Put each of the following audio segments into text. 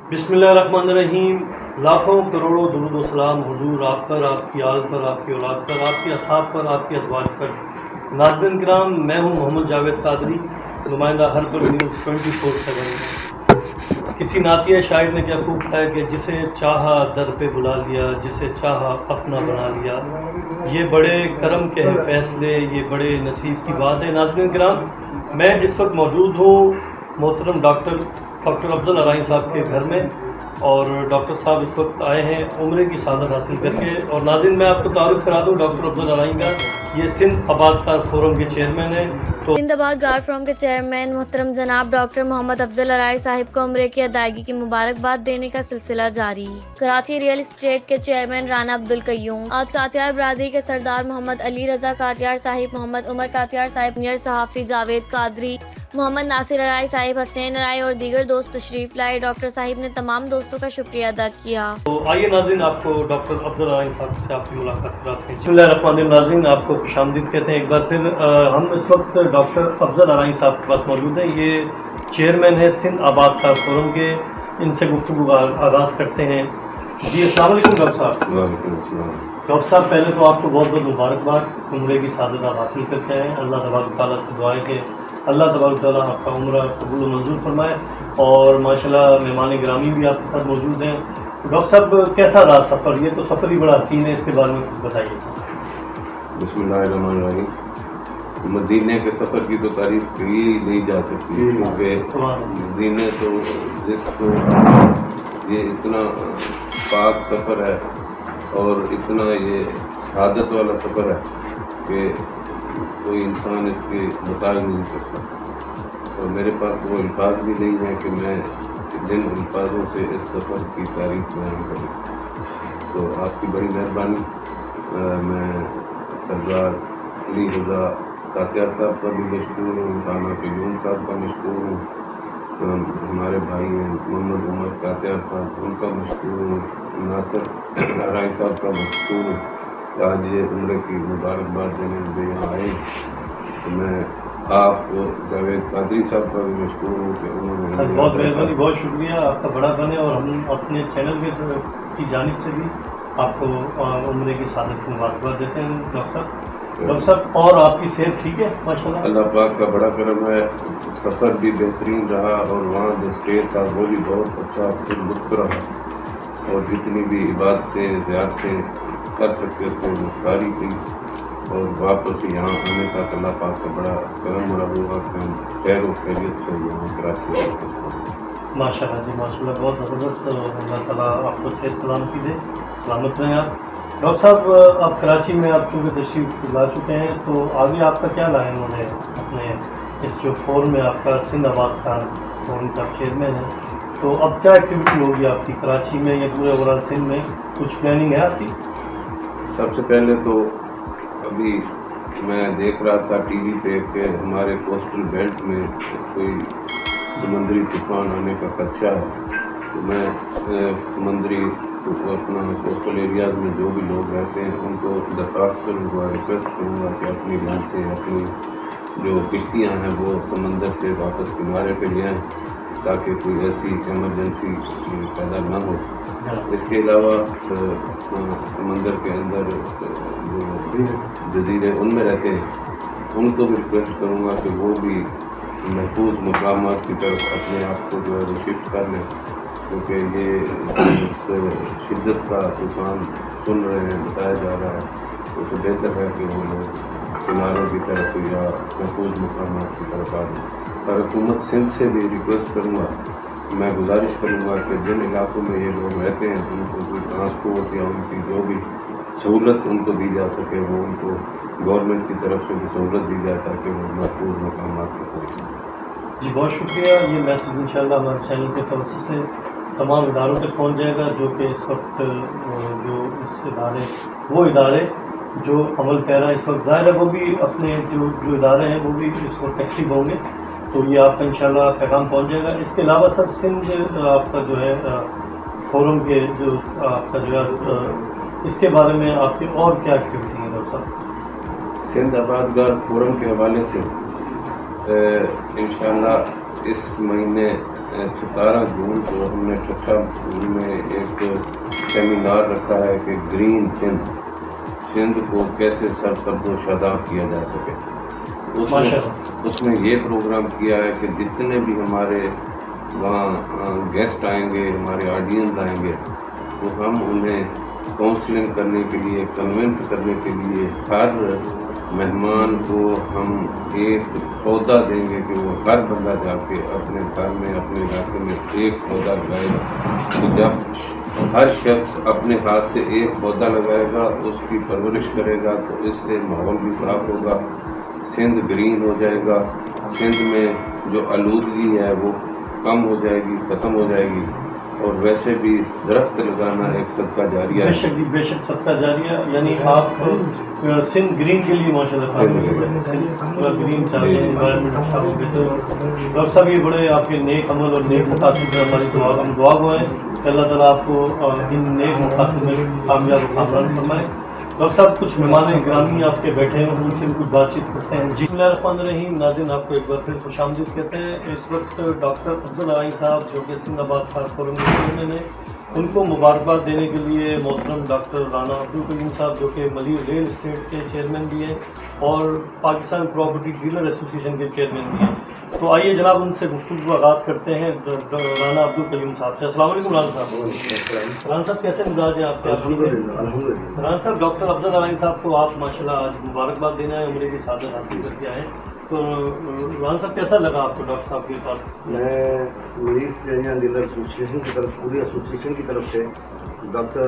बिस्मिल्लाहिर्रहमानिर्रहीम। लाखों करोड़ों दुरूद व सलाम हुजूर आप पर, आपकी आल पर, आपकी औलाद पर, आपके असहाब पर, आपके अज़वाज पर। नाज़रीन किराम, मैं हूँ मोहम्मद जावेद कादरी, नुमाइंदा हर्बल न्यूज़ 24/7। किसी नातिया शायर ने क्या खूब कहा कि जिसे चाहा दर पे बुला लिया, जिसे चाहा अपना बना लिया। ये बड़े करम के हैं फैसले, ये बड़े नसीब की बात है। नाज़रीन किराम, मैं इस वक्त मौजूद हूँ मोहतरम डॉक्टर अफजल अराई साहब के घर में, और डॉक्टर साहब इस वक्त आए हैं उम्रे की सादत हासिल करके। और नाज़रीन, मैं आपको तारुफ करा दूं, डॉक्टर अफजल अराई का ये सिंध आबादकार फोरम के चेयरमैन हैं। तो सिंध आबादकार फोरम के चेयरमैन मोहतरम जनाब डॉक्टर मोहम्मद अफजल अराई साहिब को उम्रे की अदायगी की मुबारकबाद देने का सिलसिला जारी। कराची रियल एस्टेट के चेयरमैन राना अब्दुल कय्यूम, आज कातियार बरादरी के सरदार मोहम्मद अली रजा कातियार साहिब, मोहम्मद उमर कातियार साहिब, सीनियर सहाफ़ी जावेद कादरी, मोहम्मद नासिर अराई साहिब, हसनैन अराई और दीगर दोस्त तशरीफ लाए। डॉक्टर साहिब ने तमाम दोस्तों का शुक्रिया अदा किया। तो आइए नाज़रीन, आपको डॉक्टर अफजल अराई साहब से आपकी मुलाकात कराते हैं। बिस्मिल्लाहिर्रहमानिर्रहीम। नाज़रीन, आपको खुशामदीद कहते हैं एक बार फिर। हम इस वक्त डॉक्टर अफजल अराई साहब के पास मौजूद हैं। ये चेयरमैन है सिंध आबादकार फोरम के। इनसे गुफ्तगू का आगाज़ करते हैं। जी अस्सलाम वालेकुम डॉक्टर साहब। डॉक्टर साहब, पहले तो आपको बहुत बहुत मुबारकबाद, उम्रे की सादत आप हासिल करते हैं। अल्लाह तबारक तआला से दुआ है कि अल्लाह तबारक तआला आपका उम्र कबूल व मंजूर फरमाए। और माशाल्लाह मेहमान गिरामी भी आपके साथ मौजूद हैं। डॉक्टर साहब, कैसा रहा सफ़र? ये तो सफ़र ही बड़ा हसीन है, इसके बारे में कुछ बताइए। बिस्मिल्लाहिर्रहमानिर्रहीम। मदीने के सफ़र की तो तारीफ की नहीं जा सकती, क्योंकि मदीने तो जिसको ये इतना पाक सफ़र है और इतना ये शहादत वाला सफ़र है कि कोई इंसान इसके बता ही नहीं सकता। और मेरे पास वो अल्फाज भी नहीं है कि मैं जिन अल्फाजों से इस सफ़र की तारीफ बयान करूँ। तो आपकी बड़ी मेहरबानी। मैं सरदार अली रज़ा कातियार साहब का भी मशकूर हूँ, राना कय्यूम साहब का मशकूर हूँ, हमारे भाई हैं मोहम्मद उमर कातियार साहब, उनका मशकूर हूँ, नासिर अराई साहब का मशकूर हूँ। आज ये उम्रे की मुबारकबाद देने मुझे यहाँ आए, तो मैं आप जावेद कादरी साहब का भी मशकूर हूँ कि उन्होंने सर बहुत मेहरबानी, बहुत शुक्रिया, आपका बड़ा बने। और हम अपने चैनल की जानिब से भी आपको उम्रे की सादत की मुबारकबाद देते हैं डॉक्टर साहब। डॉक्टर साहब, और आपकी सेहत ठीक है माशाल्लाह? अल्लाह पाक का बड़ा करम है। सफ़र भी बेहतरीन रहा और वहाँ जो स्टे था वो भी बहुत अच्छा फिर लुत्फ़ रहा। और जितनी भी इबादतें ज़ियारतें कर सकते थे वो सारी की। और वापस यहाँ आने का अल्लाह पाक का बड़ा करम रहा हुआ कि हम खैर व खैरियत से यहाँ कराची वापस पहुँचे। माशाल्लाह जी माशाल्लाह, बहुत ज़बरदस्त। अल्लाह ताला आपको सेहत सलामती दे, सलामत रहें आप। डॉक्टर साहब, आप कराची में आप चूँकि तशरीफ ला चुके हैं, तो आगे आपका क्या लाए उन्होंने अपने इस जो फोरम में आपका सिंध आबादकार फोरम का चेयरमैन है, तो अब क्या एक्टिविटी होगी आपकी कराची में या पूरे ओवरऑल सिंध में? कुछ प्लानिंग है आपकी? सबसे पहले तो अभी मैं देख रहा था टीवी पे कि हमारे कोस्टल बेल्ट में कोई समुद्री तूफान आने का खदशा है। तो मैं समुद्री अपना कोस्टल एरियाज़ में जो भी लोग रहते हैं उनको दरख्वास्त करूँगा, रिक्वेस्ट करूँगा कि अपनी लाशें, अपनी जो किश्तियाँ हैं वो समंदर से वापस किनारे पे ले आएँ, ताकि कोई ऐसी एमरजेंसी पैदा ना हो। इसके अलावा समंदर के अंदर जो जजीरे उनमें रहते हैं उनको भी रिक्वेस्ट करूँगा कि वो भी महफूज मकामात की तरफ अपने आप को जो है वो शिफ्ट कर लें, क्योंकि ये इस शिद्दत का तूफ़ान सुन रहे हैं, बताया जा रहा है। तो उससे बेहतर है कि वो लोग किनारों की तरफ या महफूज मकामात की तरफ आ जाए। और हुकूमत सिंध से भी रिक्वेस्ट करूँगा, मैं गुजारिश करूँगा कि जिन इलाकों में ये लोग रहते हैं उनको कोई ट्रांसपोर्ट या उनकी जो भी सहूलत उनको दी जा सके वो उनको गवर्नमेंट की तरफ से भी सहूलत दी जाए ताकि वो महफूज मकामात पर पहुँचें। जी बहुत शुक्रिया। ये मैसेज इंशाल्लाह हमारे चैनल के तवज्जुह से तमाम इदारों तक पहुँच जाएगा, जो कि इस वक्त जो इस वो इदारे जो अमल कर रहा है इस वक्त, ज़ाहिर है वो भी अपने जो इदारे हैं वो भी इस वक्त एक्टिव होंगे, तो ये आपका इंशाल्लाह पैगाम पहुँच जाएगा। इसके अलावा सर सिंध आपका जो है फोरम के जो आपका जो है इसके बारे में आपकी और क्या एक्टिविटी है डॉक्टर साहब? सिंध आबादकार फोरम के हवाले से इंशाअल्लाह इस महीने 17 जून को हमने चट्टा में एक सेमिनार रखा है कि ग्रीन सिंध को कैसे सरसब्ज़ व शादाब किया जा सके। उसमें ये प्रोग्राम किया है कि जितने भी हमारे वहाँ गेस्ट आएंगे, हमारे ऑडियंस आएंगे, तो हम उन्हें काउंसलिंग करने के लिए, कन्विंस करने के लिए हर मेहमान को हम एक पौधा देंगे कि वो हर बंदा जाके अपने घर में, अपने इलाके में एक पौधा लगाएगा। तो जब हर शख्स अपने हाथ से एक पौधा लगाएगा, उसकी परवरिश करेगा, तो इससे माहौल भी साफ होगा, सिंध ग्रीन हो जाएगा, सिंध में जो आलूदगी है वो कम हो जाएगी, ख़त्म हो जाएगी। और वैसे भी दरख्त लगाना एक सदका जारिया है। बेशक सदका जारिया, यानी आप सिंध ग्रीन के लिए माशाल्लाह पूरा ग्रीन चाहिए, एनवायरनमेंट अच्छा हो गया। तो डॉक्टर साहब ये बड़े आपके नेक अमल और नेक मकासद में हमारी दुआ गो है कि अल्लाह ताला आपको इन नेक मकासद में कामयाब कामरान फरमाए। डॉक्टर साहब कुछ मेहमान ग्रामी आपके बैठे हैं, उनसे भी कुछ बातचीत करते हैं। जी बिस्मिल्लाहिर्रहमानिर्रहीम। नाज़रीन आपको एक बार फिर खुशामदीद कहते हैं। इस वक्त डॉक्टर अफजल अराई साहब जो कि सिंधाबाद साहब फोरम के चेयरमैन हैं, उनको मुबारकबाद देने के लिए मोहतरम डॉक्टर राना अब्दुल कयूम साहब जो कि मलिर रियल इस्टेट के चेयरमैन भी हैं और पाकिस्तान प्रॉपर्टी डीलर एसोसिएशन के चेयरमैन भी हैं। तो आइए जनाब उनसे गुफ्तगू का आगाज़ करते हैं राना अब्दुल कयूम साहब से। अस्सलाम वालेकुम राना साहब। राना साहब कैसे मिजाज हैं आपके? राना साहब डॉक्टर अफजल अराई साहब को आप माशाल्लाह आज मुबारकबाद देना है, उम्र की सादत हासिल करके आए। तो राना साहब कैसा लगा आपको डॉक्टर साहब के पास? मैं मरीज डीलर एसोसिएशन की तरफ, पूरी एसोसिएशन की तरफ से डॉक्टर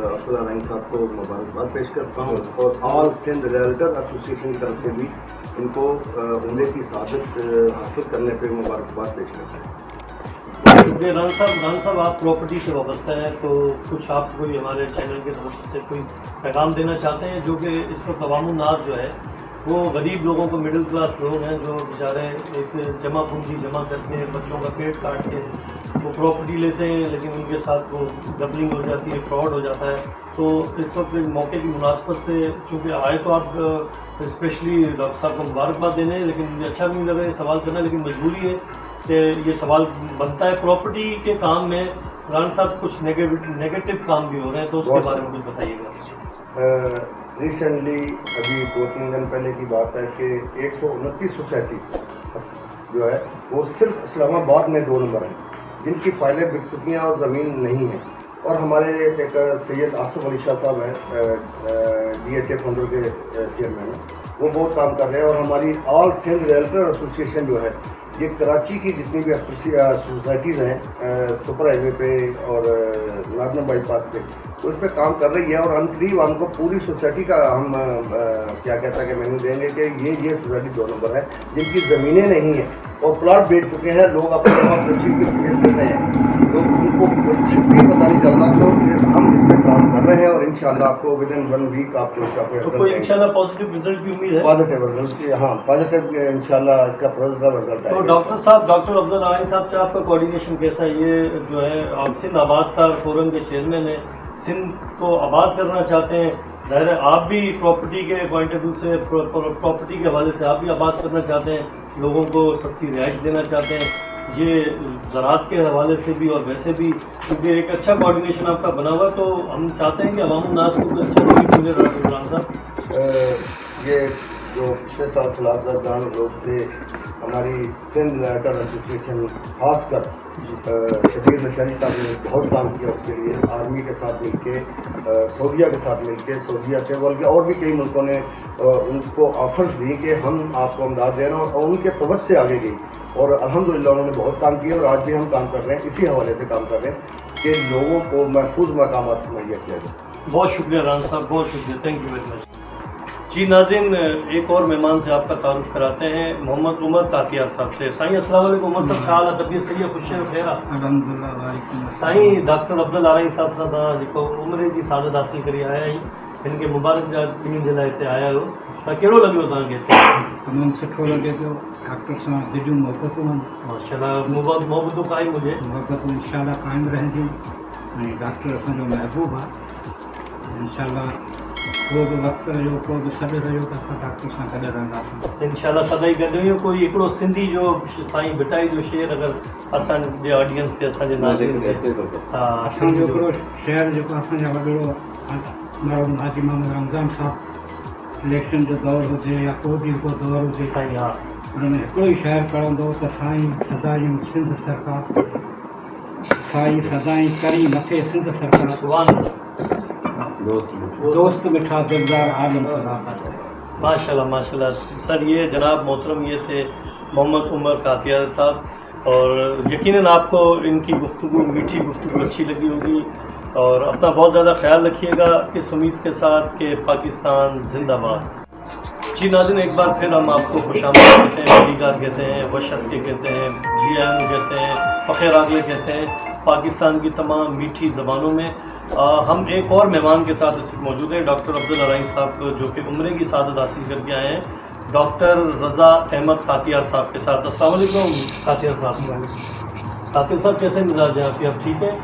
अफजल अराई साहब को मुबारकबाद पेश करता हूँ और ऑल सिंध रियल्टर एसोसिएशन की तरफ से भी इनको उम्र की सादत हासिल करने पे मुबारकबाद पेश करता हूँ। शुक्रिया राना साहब आप प्रॉपर्टी से वाबस्ता हैं, तो कुछ आप कोई हमारे चैनल की तरफ से कोई पैगाम देना चाहते हैं जो कि इस वक्त अवामुन नास जो है वो गरीब लोगों को, मिडिल क्लास लोग हैं जो बेचारे एक जमा पूंजी जमा करके बच्चों का पेट काट के वो प्रॉपर्टी लेते हैं, लेकिन उनके साथ वो डबलिंग हो जाती है, फ्रॉड हो जाता है। तो इस वक्त मौके की मुनासबत से चूँकि आए तो आप स्पेशली डॉक्टर साहब को मुबारकबाद देने, लेकिन मुझे अच्छा भी नहीं लगा ये सवाल करना, लेकिन मजबूरी है कि ये सवाल बनता है। प्रॉपर्टी के काम में राना साहब कुछ नेगेटिव काम भी हो रहे हैं, तो उसके बारे में कुछ बताइएगा। रिसेंटली अभी 2-3 दिन पहले की बात है कि 129 सोसाइटी जो है वो सिर्फ इस्लामाबाद में 2 नंबर हैं जिनकी फाइलें बिक चुकी हैं और ज़मीन नहीं है। और हमारे एक सैयद आसिफ अली शाह साहब हैं, DHA फाउंडर के चेयरमैन हैं, वो बहुत काम कर रहे हैं। और हमारी ऑल सिंध रियल्टर एसोसिएशन जो है ये कराची की जितनी भी सोसाइटीज़ हैं सुपर हाईवे पे और नागना बाईपास पे, तो इस पर काम कर रही है। और हम करीब हमको पूरी सोसाइटी का हम क्या कहता है कि मेन्यू देंगे कि ये सोसाइटी 2 नंबर है जिनकी ज़मीनें नहीं हैं और प्लाट बेच चुके हैं, लोग अपने पास रसीद के पेड़ ले रहे हैं, तो उनको कुछ भी पता नहीं चल रहा। तो हम इस पर काम कर रहे हैं और इंशाल्लाह आपको विद इन 1 वीक आपको इसका कोई इंशाल्लाह पॉजिटिव रिजल्ट की उम्मीद है। पॉजिटिव रिजल्ट, हाँ पॉजिटिव इंशाल्लाह इसका पॉजिटिव रिजल्ट है। तो डॉक्टर साहब, डॉक्टर अफजल अराई साहब से आपका कोऑर्डिनेशन कैसा है? ये जो है आप सिंध आबाद का फोरम के चेयरमैन हैं, सिंध को आबाद करना चाहते हैं, ज़ाहिर है आप भी प्रॉपर्टी के पॉइंट ऑफ व्यू से, प्रॉपर्टी के हवाले से आप भी आबाद करना चाहते हैं, लोगों को सस्ती रिहाइश देना चाहते हैं, ये ज़राअत के हवाले से भी और वैसे भी, क्योंकि एक अच्छा कोऑर्डिनेशन आपका बना हुआ, तो हम चाहते हैं कि अवामुन नास को अच्छा तरीके मिले। राना साहब ये जो पिछले साल सलाहदार लोग थे, हमारी सिंध रियल्टर एसोसिएशन खासकर शबीर नशारी साहब ने बहुत काम किया उसके लिए, आर्मी के साथ मिलके, सऊदीया के साथ मिलके, सऊदीया से बल्कि और भी कई मुल्कों ने उनको ऑफर्स दी कि हम आपको इमदाद दे रहे हैं, और उनके तवज्जो से आगे गई और अल्हम्दुलिल्लाह उन्होंने बहुत काम किया। और आज भी हम काम कर रहे हैं, इसी हवाले से काम कर रहे हैं कि लोगों को महफूज मकामात मुहैया किया जाए। बहुत शुक्रिया राना साहब, बहुत शुक्रिया, थैंक यू वेरी मच। जी नाज़रीन, एक और मेहमान से आपका तारुफ कराते हैं, मोहम्मद उमर कातियार साहब से। साईं अस्सलाम वालेकुम। उमर साहब छा तबीयत सही है, खुश है, खैर अल्हम्दुलिल्लाह। साईं डॉक्टर अफजल अराई साहब सां जेको उम्र जी सादत हासिल करी आया आहियूं, हिनखे मुबारक ॾियण जे लाइ हिते आया आहियो, त कहिड़ो लॻियो तव्हांखे? तमामु सुठो लॻे पियो, डॉक्टर सां दिलियूं मोहबतूं आहिनि, माशाल्लाह मोहबतूं क़ाइमु हुजे, मोहबतूं इंशाअल्लाह क़ाइमु रहंदियूं। ऐं डॉक्टर असांजो महबूब आहे, इंशाअल्लाह को जो वक्त जो को जो सभु रहियो त असां डॉक्टर सां गॾु रहंदासीं। इंशाल्लाह सदाई गॾु आहियूं। कोई हिकिड़ो सिंधी जो साईं भिटाई जो शेर अगरि असांजे ऑडियंस खे असांजे नाज़रीन खे हा असांजो हिकिड़ो शहर जेको असांजा वॾेरो हाजी मोहम्मद रमज़ान साहब इलेक्शन जो दौर हुजे या को बि को दौर हुजे साईं हा हुन में हिकिड़ो ई शाइर पढ़ंदो त साईं सदाईं सिंध सरकार साईं सदाईं करी मथे सिंध सरकार सुभान दोस्त मिठा दिलदार आलम सदाकत। माशाल्लाह माशाल्लाह। सर ये जनाब मोहतरम ये थे मोहम्मद उमर कातियार साहब और यकीनन आपको इनकी गुफ्तगू मीठी गुफ्तगू अच्छी लगी होगी और अपना बहुत ज़्यादा ख्याल रखिएगा इस उम्मीद के साथ कि पाकिस्तान जिंदाबाद। जी नाज़रीन एक बार फिर हम आपको खुशामद कहते हैं, बॉडीगार्ड कहते हैं, वशत के कहते हैं, GIM कहते हैं, फ़खर आगले कहते हैं पाकिस्तान की तमाम मीठी ज़बानों में। हम एक और मेहमान के साथ इस वक्त मौजूद हैं डॉक्टर अफजल अराई साहब जो कि उम्रे की सादत हासिल करके आए हैं डॉक्टर रज़ा अहमद कातियार साहब के साथ। अस्सलाम वालेकुम कातियार साहब। कातियार साहब कैसे मिजाज हैं आपके, आप ठीक हैं?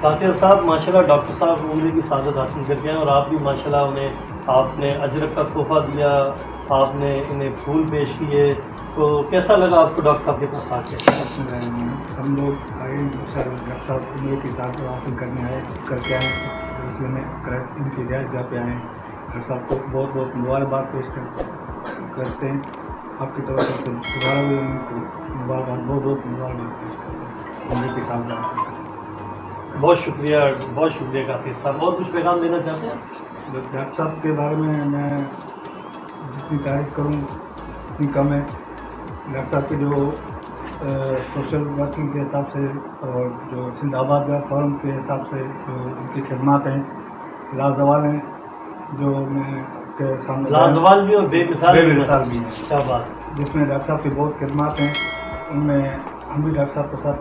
कातियार साहब माशाल्लाह डॉक्टर साहब उम्रे की सादत हासिल करके आए और आप भी माशाल्लाह उन्हें आपने अजरक का तोहफ़ा दिया, आपने इन्हें फूल पेश किए, तो कैसा लगा आपको डॉक्टर साहब के पास आके? हम लोग आए सर डॉक्टर साहब उम्र की साथ हासिल करके आए इसलिए में इनकी रियायतगाह पे आए। डॉक्टर साहब को बहुत बहुत मुबारकबाद पेश करते हैं आपकी तरफ से दोबारा भी उनको मुबारकबाद बहुत बहुत मुबारकबाद पेश करते हैं उम्र की साथ। बहुत शुक्रिया कातियार साहब। और कुछ पैगाम देना चाहते हैं? डॉक्टर साहब के बारे में मैं जितनी तारीफ करूँ उतनी कम है। डॉक्टर साहब के जो सोशल वर्किंग के हिसाब से और जो सिंध आबाद फोरम के हिसाब से जो उनकी खिदमत हैं लाजवाल हैं, जो मैं के सामने लाजवाल भी और बेमिसाल भी हैं। क्या बात। जिसमें डॉक्टर साहब की बहुत खिदमत हैं, उनमें हम भी डॉक्टर साहब के साथ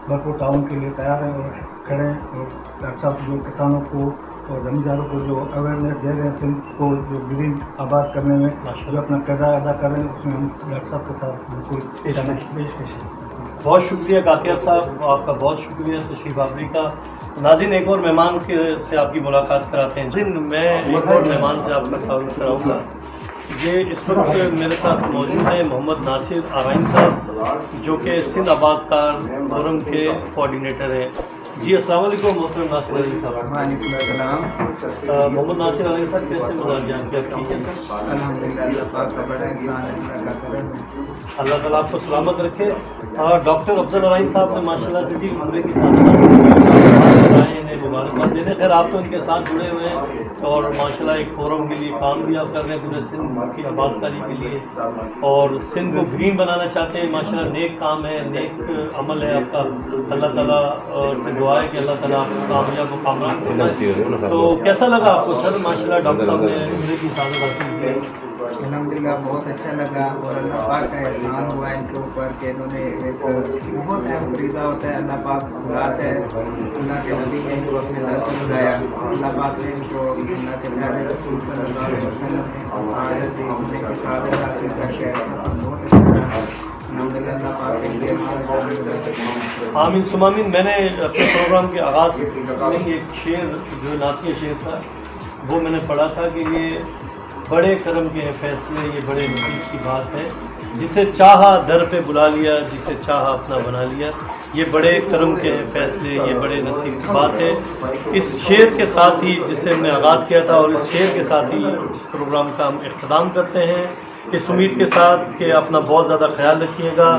भरपूर ताउन के लिए तैयार हैं और खड़े हैं। और डॉक्टर साहब जो किसानों को और ज़मींदारों को जो अवेयरनेस दे रहे हैं सिंध को जो ग्रीन आबाद करने में जो अपना किरदार अदा कर रहे हैं उसमें हम डॉक्टर साहब के साथ बिल्कुल। बहुत शुक्रिया कातियार साहब, आपका बहुत शुक्रिया तशरीफ आवरी का। नाज़रीन एक और मेहमान के से आपकी मुलाकात कराते हैं। जिन मैं एक और मेहमान से आपका तारुफ कराऊँगा। ये इस वक्त मेरे साथ मौजूद हैं मोहम्मद नासिर आराइन साहब जो कि सिंध आबाद कार फोरम के कोऑर्डिनेटर हैं। जी अस्सलाम वालेकुम मोहतरम नासिर अली साहब। वालेकुम अस्सलाम। मोहम्मद नासिर अली साहब कैसे मिजाज हैं आपके, ठीक है सर? अल्हम्दुलिल्लाह अल्लाह पाक का बड़ा इंसान है, अल्लाह का करम है। अल्लाह ताला आपको सलामत रखे। डॉक्टर अफजल अराई साहब ने माशाल्लाह से जी उम्रे की सादत इन्हें मुबारकबाद देने। खैर आप तो इनके साथ जुड़े हुए हैं और माशाल्लाह एक फोरम के लिए काम भी आप कर रहे हैं पूरे सिंध की आबादकारी के लिए और सिंध को ग्रीन बनाना चाहते हैं। माशाल्लाह नेक काम है, नेक अमल है आपका। अल्लाह ताला से दुआ है कि अल्लाह ताला आपको कामयाब व कामयाब बनाए। तो कैसा लगा आपको सर माशाल्लाह डॉक्टर साहब ने उम्रे की सादत हासिल की? अल्हम्दुलिल्लाह बहुत अच्छा लगा और अल्लाह पाक का एहसान हुआ इनके ऊपर कि इन्होंने एक बहुत अहम फरीज़ा होता है। अल्लाह पाक खुदात है, अल्लाह के नबी ने इनको अपने दर से बुलाया। अल्लाह पाक ने इनको अल्लाह के प्यारे रसूल सल्लल्लाहु अलैहि वसल्लम ने सआदत दी, उन्हें की सआदत हासिल करके ऐसा बहुत अच्छा रहा। अल्हम्दुलिल्लाह अल्लाह पाक के लिए हमारा आमीन सुमामीन। मैंने अपने प्रोग्राम के आगाज़ में एक शेर जो नातिया शेर था वो मैंने पढ़ा था कि ये बड़े करम के फैसले, ये बड़े नसीब की बात है। जिसे चाहा दर पे बुला लिया, जिसे चाहा अपना बना लिया, ये बड़े करम के फैसले, ये बड़े नसीब की बात है। इस शेर के साथ ही जिससे हमने आगाज़ किया था और इस शेर के साथ ही इस प्रोग्राम का हम इख्तिताम करते हैं इस उम्मीद के साथ कि अपना बहुत ज़्यादा ख्याल रखिएगा।